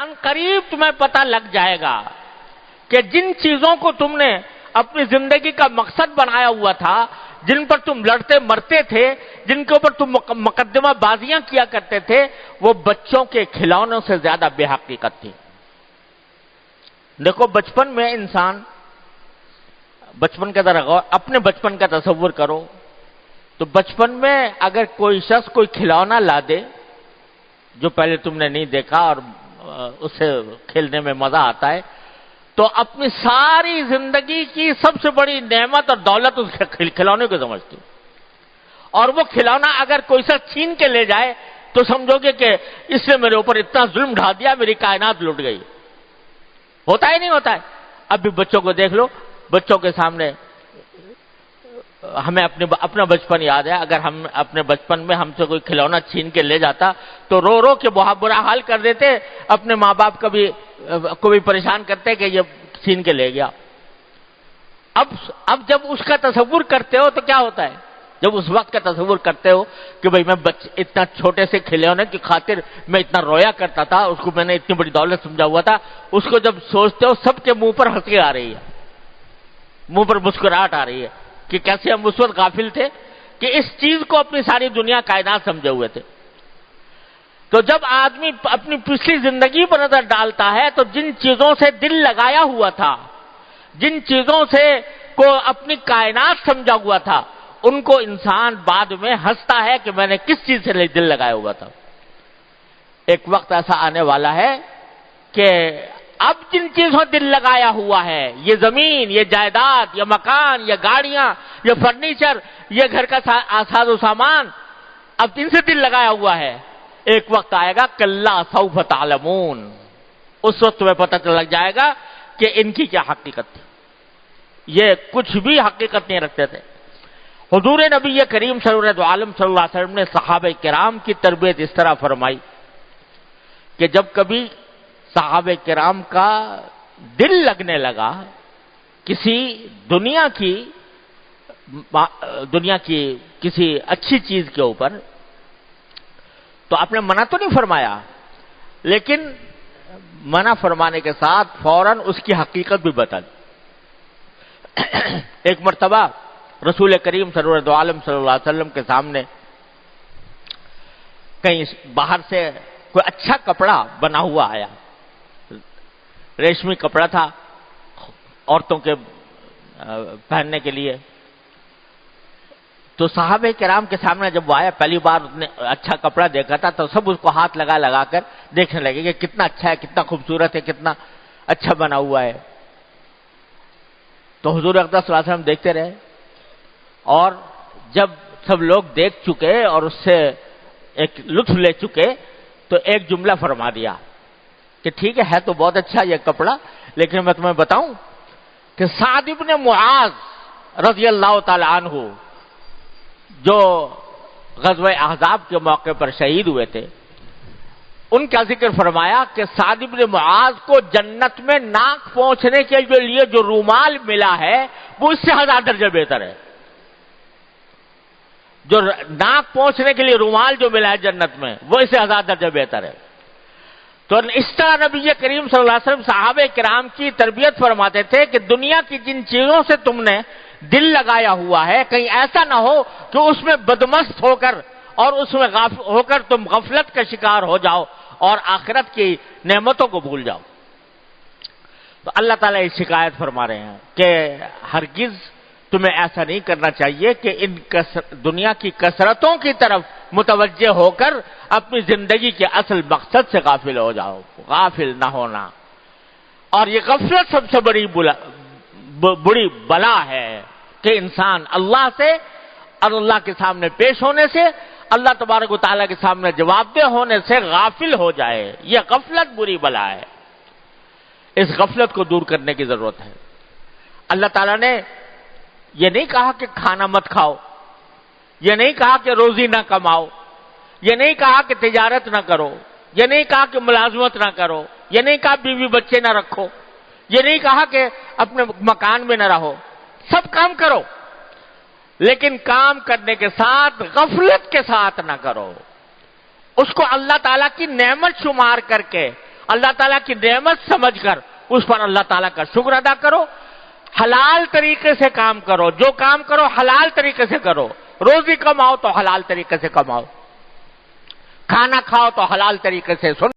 عنقریب تمہیں پتہ لگ جائے گا کہ جن چیزوں کو تم نے اپنی زندگی کا مقصد بنایا ہوا تھا، جن پر تم لڑتے مرتے تھے، جن کے اوپر تم مقدمہ بازیاں کیا کرتے تھے، وہ بچوں کے کھلونوں سے زیادہ بے حقیقت تھی۔ دیکھو بچپن میں انسان، بچپن کا ذرا غور، اپنے بچپن کا تصور کرو تو بچپن میں اگر کوئی شخص کوئی کھلونا لا دے جو پہلے تم نے نہیں دیکھا اور اسے کھیلنے میں مزہ آتا ہے، تو اپنی ساری زندگی کی سب سے بڑی نعمت اور دولت اس کھلونے کو سمجھتی، اور وہ کھلونا اگر کوئی شخص چھین کے لے جائے تو سمجھو گے کہ اس نے میرے اوپر اتنا ظلم ڈھا دیا، میری کائنات لٹ گئی۔ ہوتا ہی نہیں ہوتا ہے؟ اب بھی بچوں کو دیکھ لو، بچوں کے سامنے ہمیں اپنا بچپن یاد ہے، اگر ہم اپنے بچپن میں ہم سے کوئی کھلونا چھین کے لے جاتا تو رو رو کے بہت برا حال کر دیتے، اپنے ماں باپ کو بھی پریشان کرتے کہ یہ چھین کے لے گیا۔ اب جب اس کا تصور کرتے ہو تو کیا ہوتا ہے؟ جب اس وقت کا تصور کرتے ہو کہ بھئی میں اتنا چھوٹے سے کھلونے کی خاطر میں اتنا رویا کرتا تھا، اس کو میں نے اتنی بڑی دولت سمجھا ہوا تھا، اس کو جب سوچتے ہو سب کے منہ پر ہنسی آ رہی ہے، منہ پر مسکراہٹ آ رہی ہے کہ کیسے ہم اس وقت غافل تھے کہ اس چیز کو اپنی ساری دنیا کائنات سمجھے ہوئے تھے۔ تو جب آدمی اپنی پچھلی زندگی پر نظر ڈالتا ہے تو جن چیزوں سے دل لگایا ہوا تھا، جن چیزوں سے کو اپنی کائنات سمجھا ہوا تھا، ان کو انسان بعد میں ہنستا ہے کہ میں نے کس چیز سے دل لگایا ہوا تھا۔ ایک وقت ایسا آنے والا ہے کہ اب جن چیزوں دل لگایا ہوا ہے، یہ زمین، یہ جائیداد، یہ مکان، یہ گاڑیاں، یہ فرنیچر، یہ گھر کا ساز و سامان، اب جن سے دل لگایا ہوا ہے، ایک وقت آئے گا کلا سوف تعلمون، اس وقت تمہیں پتہ لگ جائے گا کہ ان کی کیا حقیقت تھی۔ یہ کچھ بھی حقیقت نہیں رکھتے تھے۔ حضور نبی کریم صلی اللہ علیہ وسلم نے صحابہ کرام کی تربیت اس طرح فرمائی کہ جب کبھی صحابہ کرام کا دل لگنے لگا کسی دنیا کی کسی اچھی چیز کے اوپر، تو آپ نے منع تو نہیں فرمایا، لیکن منع فرمانے کے ساتھ فوراً اس کی حقیقت بھی بتا دی۔ ایک مرتبہ رسول کریم صلی اللہ علیہ وسلم کے سامنے کہیں باہر سے کوئی اچھا کپڑا بنا ہوا آیا، ریشمی کپڑا تھا عورتوں کے پہننے کے لیے۔ تو صحابہ کرام کے سامنے جب وہ آیا، پہلی بار اس نے اچھا کپڑا دیکھا تھا تو سب اس کو ہاتھ لگا لگا کر دیکھنے لگے کہ کتنا اچھا ہے، کتنا خوبصورت ہے، کتنا اچھا بنا ہوا ہے۔ تو حضور اقدس صلی اللہ علیہ وسلم دیکھتے رہے، اور جب سب لوگ دیکھ چکے اور اس سے ایک لطف لے چکے تو ایک جملہ فرما دیا کہ ٹھیک ہے تو بہت اچھا یہ کپڑا، لیکن میں تمہیں بتاؤں کہ سعد بن معاذ رضی اللہ تعالی عنہ جو غزوہ احزاب کے موقع پر شہید ہوئے تھے، ان کا ذکر فرمایا کہ سعد بن معاذ کو جنت میں ناک پہنچنے کے لیے جو رومال ملا ہے وہ اس سے 1000 درجے بہتر ہے۔ جو ناک پہنچنے کے لیے رومال جو ملا ہے جنت میں وہ اس سے 1000 درجے بہتر ہے۔ تو اس طرح نبی کریم صلی اللہ علیہ وسلم صحابہ کرام کی تربیت فرماتے تھے کہ دنیا کی جن چیزوں سے تم نے دل لگایا ہوا ہے، کہیں ایسا نہ ہو کہ اس میں بدمست ہو کر اور اس میں ہو کر تم غفلت کا شکار ہو جاؤ اور آخرت کی نعمتوں کو بھول جاؤ۔ تو اللہ تعالیٰ یہ شکایت فرما رہے ہیں کہ ہرگز تمہیں ایسا نہیں کرنا چاہیے کہ ان دنیا کی کثرتوں کی طرف متوجہ ہو کر اپنی زندگی کے اصل مقصد سے غافل ہو جاؤ۔ غافل نہ ہونا، اور یہ غفلت سب سے بڑی بڑی بلا ہے کہ انسان اللہ سے اور اللہ کے سامنے پیش ہونے سے، اللہ تبارک و تعالیٰ کے سامنے جواب دہ ہونے سے غافل ہو جائے۔ یہ غفلت بری بلا ہے، اس غفلت کو دور کرنے کی ضرورت ہے۔ اللہ تعالیٰ نے یہ نہیں کہا کہ کھانا مت کھاؤ، یہ نہیں کہا کہ روزی نہ کماؤ، یہ نہیں کہا کہ تجارت نہ کرو، یہ نہیں کہا کہ ملازمت نہ کرو، یہ نہیں کہا بیوی بچے نہ رکھو، یہ نہیں کہا کہ اپنے مکان میں نہ رہو، سب کام کرو، لیکن کام کرنے کے ساتھ غفلت کے ساتھ نہ کرو، اس کو اللہ تعالیٰ کی نعمت شمار کر کے اللہ تعالیٰ کی نعمت سمجھ کر اس پر اللہ تعالیٰ کا شکر ادا کرو، حلال طریقے سے کام کرو، جو کام کرو حلال طریقے سے کرو، روزی کماؤ تو حلال طریقے سے کماؤ، کھانا کھاؤ تو حلال طریقے سے،